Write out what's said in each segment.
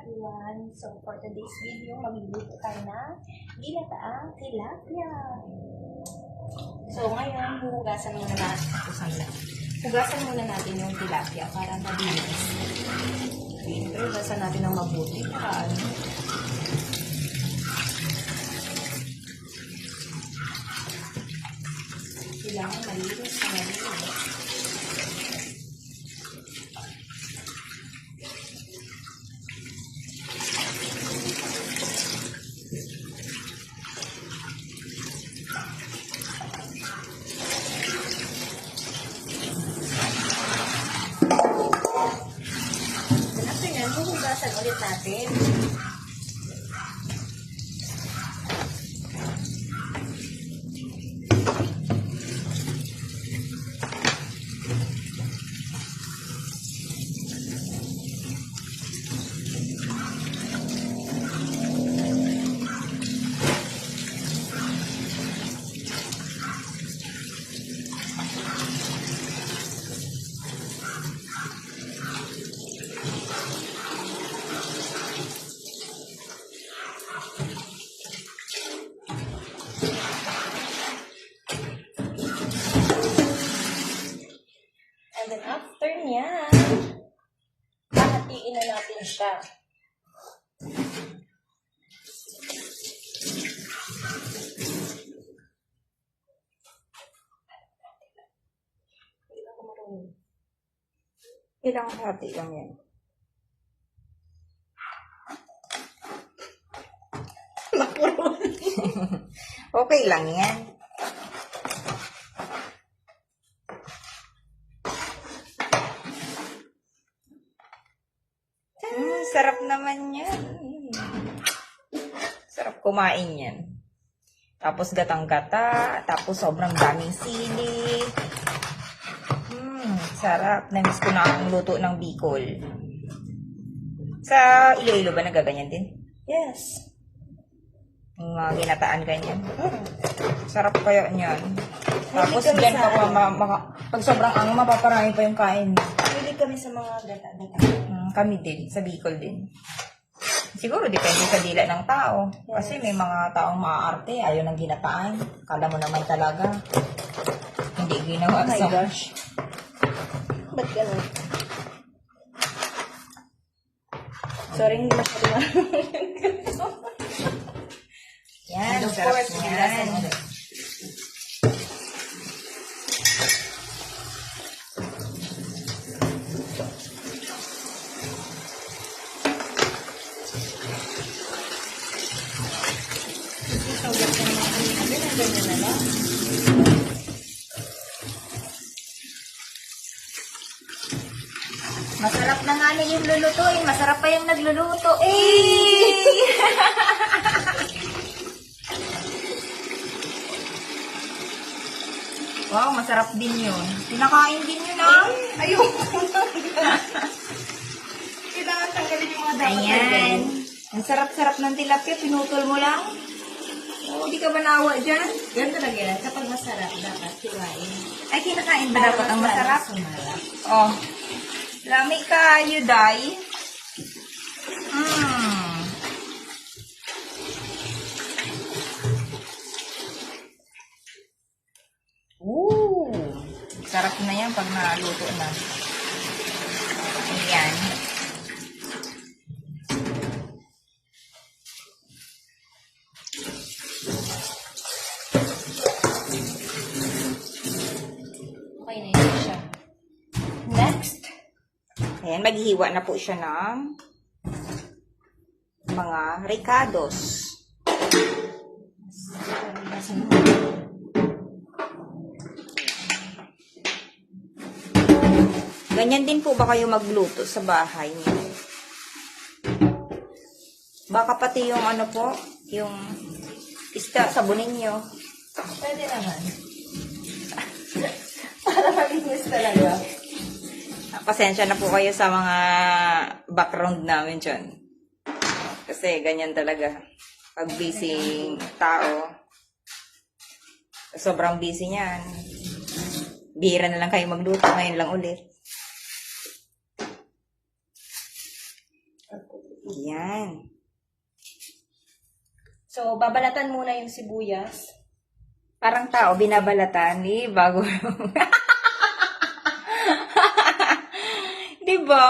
everyone! So for today's video, magluluto tayo ng ginataang tilapia. So ngayon, hugasan muna natin yung tilapia para mabilis. Siyempre, hugasan natin ng mabuti para kailangan malinis na malinis. Hugasan ulit natin. And then after niyan, hahatiin na natin siya. Ilang hati lang yan. Okay lang yan. Sarap naman yan. Sarap kumain yan. Tapos gatang-gata. Tapos sobrang daming sili. Sarap. Namiss ko na ang luto ng Bicol. Sa Iloilo ba nagaganyan din? Yes. Yung mga ginataan ganyan. Sarap kaya niyan. Tapos kami dyan sa pag sobrang ang mapaparami pa yung kain. Pili kami sa mga gata-gata. Kami din, sa Bicol din. Siguro depende sa dila ng tao. Kasi may mga taong maaarte, ayaw ng ginataan. Kala mo naman talaga. Hindi ginawa. Oh my gosh. Ba't ganun? Sorry, hindi masyado Yan, of sarap course, hugasan yan. ulit. Masarap na nga niya yung lulutuin. Masarap pa yung nagluluto. Eh! Wow, masarap din yun. Pinakain din yun, ah. Ayoko na. Kailangan tanggalin yung mga dapat. Ayan. Ang sarap-sarap ng tilapia. Pinutol mo lang. Oh, di ka ba nawa dyan? Yan talaga yan. Kapag masarap, dapat hiwain. Ay, kinakain ba dapat ang masarap? Sumarap. Oh. Lami kayo, day. Ooh. Sarap na yan pag naluto na. Ayan. Okay na yun siya. Next. Ayan, maghihiwa na po siya ng mga ricados. Ganyan din po ba kayo magluto sa bahay niyo? Baka pati yung ano po, yung isda, sabunin niyo. Pwede naman. Para malinis talaga. Pasensya na po kayo sa mga background namin dyan. Kasi ganyan talaga. Pag busy tao, sobrang busy niyan. Bihira na lang kayo magluto, ngayon lang ulit. Yan. So, babalatan muna yung sibuyas. Parang tao, binabalatan. Bago. Diba?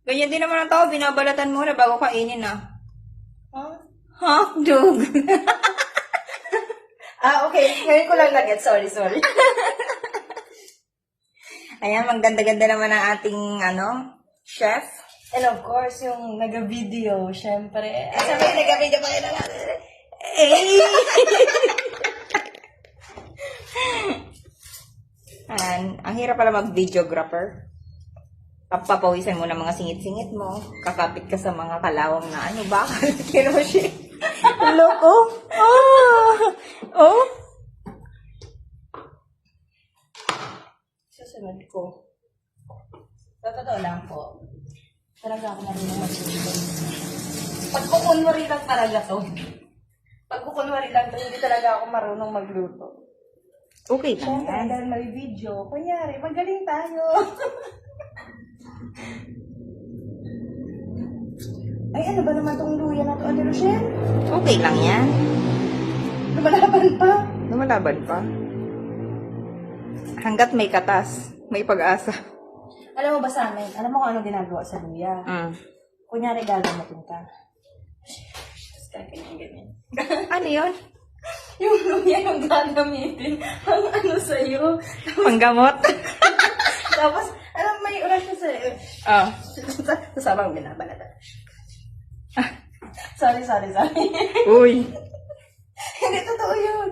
Ganyan din naman ang tao, binabalatan muna bago kainin Huh? Hotdog. Okay. Ngayon ko lang nag-get. Sorry. Ayan, maganda-ganda naman ang ating, chef. And of course, yung nag-video, syempre. Sabi, nag-video pa kayo na natin. Eh! Ang hirap pala mag-videographer. Papawisan mo ng mga singit-singit mo. Kakapit ka sa mga kalawang na bakal. Kino siya. Loko. Oh. Susunod ko. Sa totoo lang po, talaga ako marunong mag-video. Pagkukunwari lang talaga to. Pagkukunwari lang to, hindi talaga ako marunong magluto. Okay lang Siyempre, yan. dahil may video, kunyari, magaling tayo. Ay, ano ba naman tong luya na to, Ate Rochelle? Okay lang yan. Lumalaban pa. Lumalaban pa. Hanggat may katas, may pag-asa. Alam mo ba sa amin, alam mo kung ano ginagawa sa luya? Kunyari, gagamitin ka. Tapos ganyan. Ano yun? Yung luya yung gagamitin, ang ano sa'yo. Panggamot? Tapos, alam, may oras siya sa'yo. Kasama ang binabalatan. Sorry. Uy. Hindi totoo yun.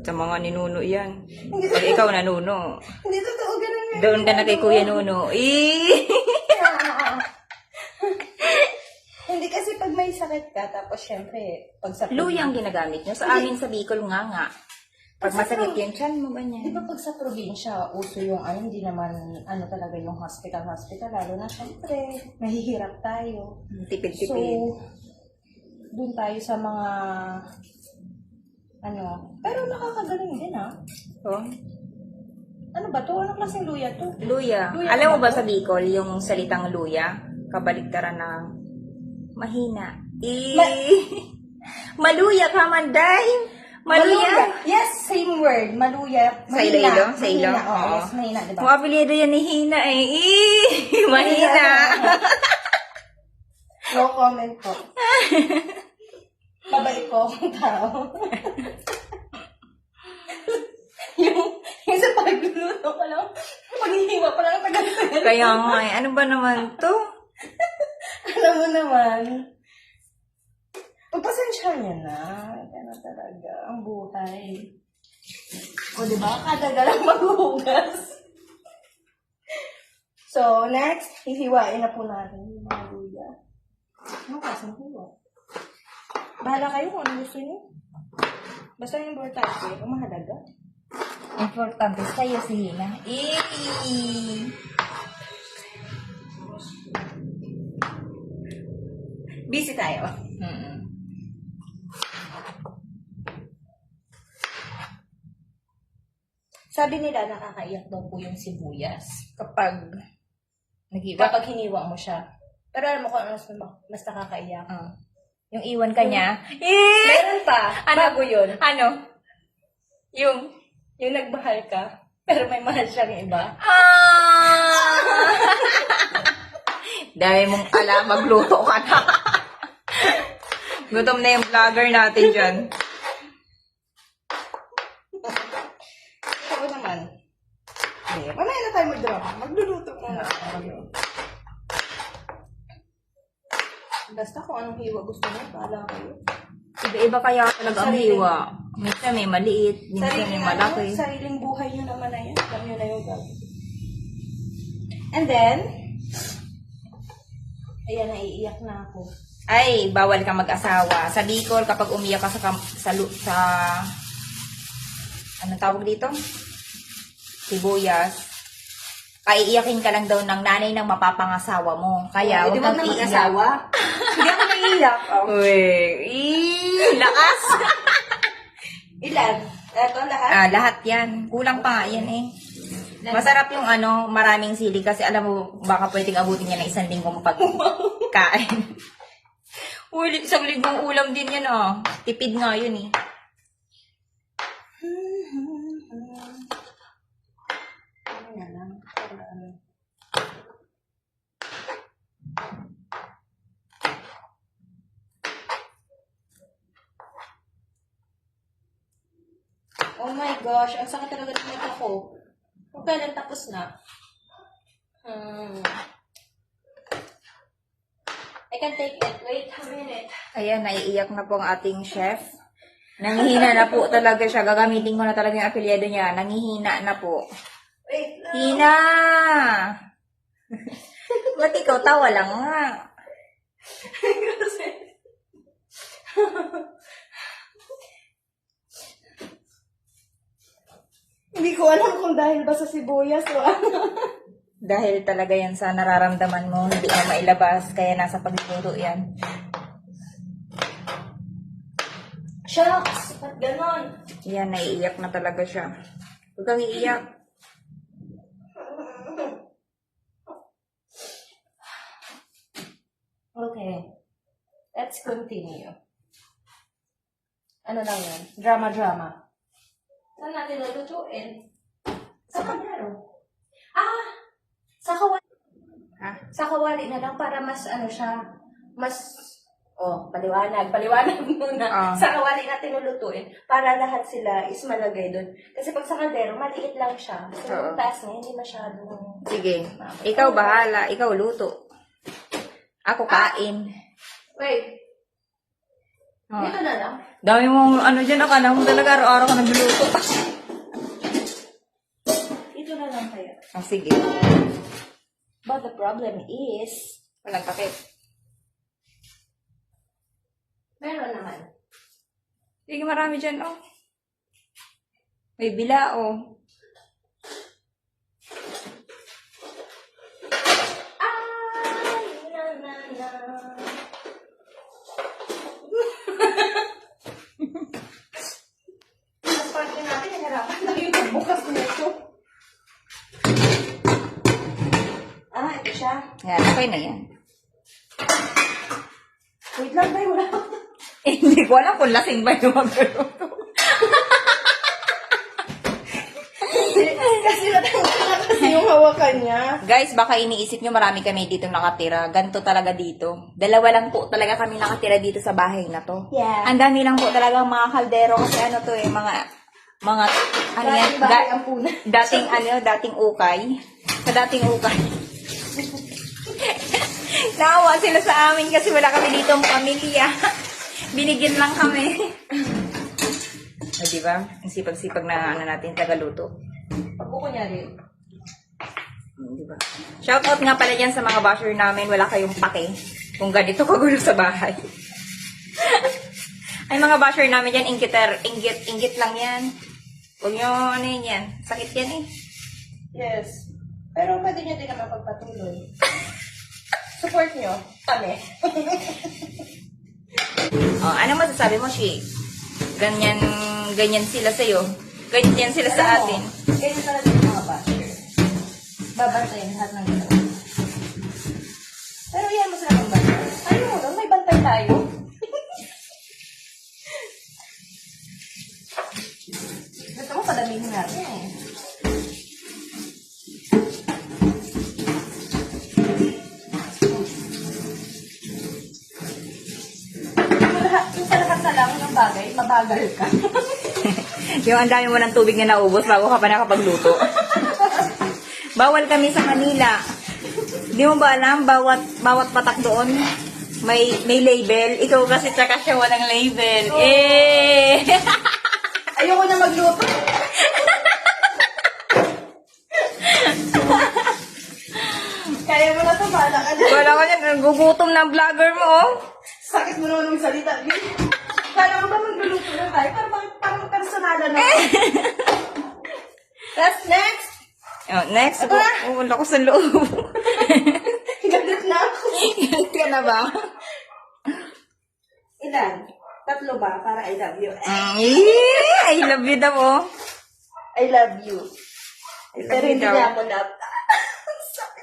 Sa mga ninuno yan. Hindi Pag ikaw nanuno, Hindi totoo, ganun yun. doon ka na kay Kuya Nuno. Hindi kasi pag may sakit ka, tapos syempre, pag sa Luyang ginagamit nyo. Sa amin sa Bicol nga. Pag masakit yung tiyan mo, Di ganyan. ba pag sa probinsya, uso yung hindi naman talaga yung hospital, lalo na syempre, mahihirap tayo. Tipid-tipid. So, dun tayo sa mga, pero nakakagaling din Oh. Ano ba to? Anong klaseng luya to? Luya. Luya Alam mo ba ba sa Bicol, yung salitang luya, kabaliktaran ng mahina. Maluya ka, Manday! Maluya! Yes, same word. Maluya. Sa Iloilo? Sa Ilo? Mahina, Oo. yes, mahina, diba? Kung apelido yan ni Hina mahina! No comment po. Babalik ko akong tao. yung sa pagluluto ko lang, paghihiwa pa lang tagal. Kaya nga, ano ba naman to? Alam mo naman, pagpasensya niya na. Gano'n talaga ang buhay. O, diba? Kada lang maghuhugas. So, next, hihiwain na po natin yung mga luya. Ano kasang hiwa? Bahala kayo kung ano gusto niyo. Basta yung importante, mahalaga. Importante sa'yo si Hina. Busy tayo. Sabi nila nakakaiyak daw po yung sibuyas Kapag nag-iwa. kapag hiniwa mo siya. Pero alam mo kung ano mas nakakaiyak. Yung iwan ka niya. Meron pa. Bago yun. Ano? Yung Yung nagmahal ka, pero may mahal siyang iba. Dahil mong alam, magluto ka na. Gutom na yung vlogger natin dyan. Ako naman. Mamaya na tayo mag-drama. Magluluto muna. Basta kung anong hiwa gusto mo, bahala kayo. Iba-iba kaya talaga ang Sariling- hiwa. Minsan may maliit, minsan may malaki. Sariling buhay nyo naman na yan. Alam nyo na yung gagawin. And then, ayan, naiiyak na ako. Ay, bawal ka mag-asawa. Sa Bicol, kapag umiyak ka sa anong tawag dito? Sibuyas. Paiiyakin ka lang daw ng nanay ng mapapangasawa mo. Kaya, Di huwag ba kang na iiyak. mag-asawa? Hindi ako naiiyak. Uy, lakas! Ilan? Ito lahat? Lahat yan. Kulang pa nga yan eh. Masarap yung maraming sili kasi alam mo, baka pwedeng abutin niya ng 1 linggo mo pagkain. Uy, isang libong ulam din yan ah. Tipid nga yun eh. Ano na lang? Para ano? Oh my gosh, ang sakit talaga ng mata ko. Kung kailan tapos na. I can take it. Wait a minute. Ayan, naiiyak na po ang ating chef. Nangihina na po talaga siya. Gagamitin ko na talaga yung apelyado niya. Nangihina na po. Wait lang. Hina! Ba't ikaw tawa lang nga? Hindi ko alam kung dahil ba sa sibuyas o ano. Dahil talaga yan sa nararamdaman mo, hindi mo mailabas, kaya nasa pagluluto yan. Shucks! Ba't ganon? Yan, naiiyak na talaga siya. Huwag kang iiyak. Okay. Let's continue. Ano lang yan? Drama. Saan natin lulutuin? Sa kaldero. Sa kawali. Ha? Sa kawali na lang para mas ano siya, paliwanag muna. Sa kawali natin lulutuin para lahat sila is malagay doon. Kasi pag sa kaldero, maliit lang siya. So, Oo. yung taas niya, hindi masyadong... Sige, ikaw bahala, ikaw luto. Ako kain. Wait, Oh. dito na lang. Dami mong ano dyan, akala mo talaga araw-araw ka nagluluto. Dito na lang kayo. Oh, sige. But the problem is, Walang takip. meron naman. Sige, marami dyan, oh. May bila, oh. Ang parte natin, nahirapan na yung pagbukas nito. Ito siya. Yan, okay na yan. Wait lang tayo, wala. Hindi ko alam kung lasing ba yung magluluto. Kasi natanggal kasi yung hawakan niya. Guys, baka iniisip nyo marami kami dito nakatira. Ganto talaga dito. Dalawa lang po talaga kami nakatira dito sa bahay na to. Yeah. Ang dami lang po talaga mga kaldero kasi ano to eh, mga ano yan, Dating bahay ang puna. dating ukay. Sa dating ukay. Naawa sila sa amin kasi wala kami dito ang pamilya. Binigyan lang kami. O, diba? Ang sipag-sipag na ano natin, tagaluto. Pag ko niya rin. Diba? Shoutout nga pala dyan sa mga basher namin. Wala kayong pake kung ganito kagulo sa bahay. Ay, mga basher namin dyan, inggit lang yan. Huwag nyo, ano yun yan? Sakit yan eh. Yes. Pero pwede niya din naman pagpatuloy. Support niyo kami. Oh, ano masasabi mo, Shi? Ganyan sila sa'yo. Ganyan sila sa Alam mo, atin. ganyan talaga yung mga basher. Babantayan lahat ng gano'n. Pero yan mo sila ng bantay. Ayaw mo doon, may bantay tayo. Gusto mo padamihin natin eh. Yung sa lahat na lang ng bagay, mabagal ka. Yung ang dami mo ng tubig na naubos bago ka pa nakapagluto. Bawal kami sa Manila. Di mo ba alam, bawat patak doon, may label. Ikaw kasi tsaka siya walang label. Oh. Eh! Ayoko na magluto. Kaya mo na ito, bahala ka na. Wala ka niyan, nagugutom na ang vlogger mo, oh. Sakit mo naman yung salita. Kala ko ba magluluto na tayo? Parang personalan na. That's next. Oh, next, wala ko sa loob. Galit na ako. Galit ka na ba? Ilan? 3 ba? Para I love you. I love you daw, oh. I love you. I love Pero you hindi daw. niya ako love.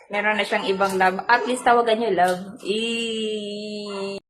Meron na siyang ibang love. At least tawagan niyo love.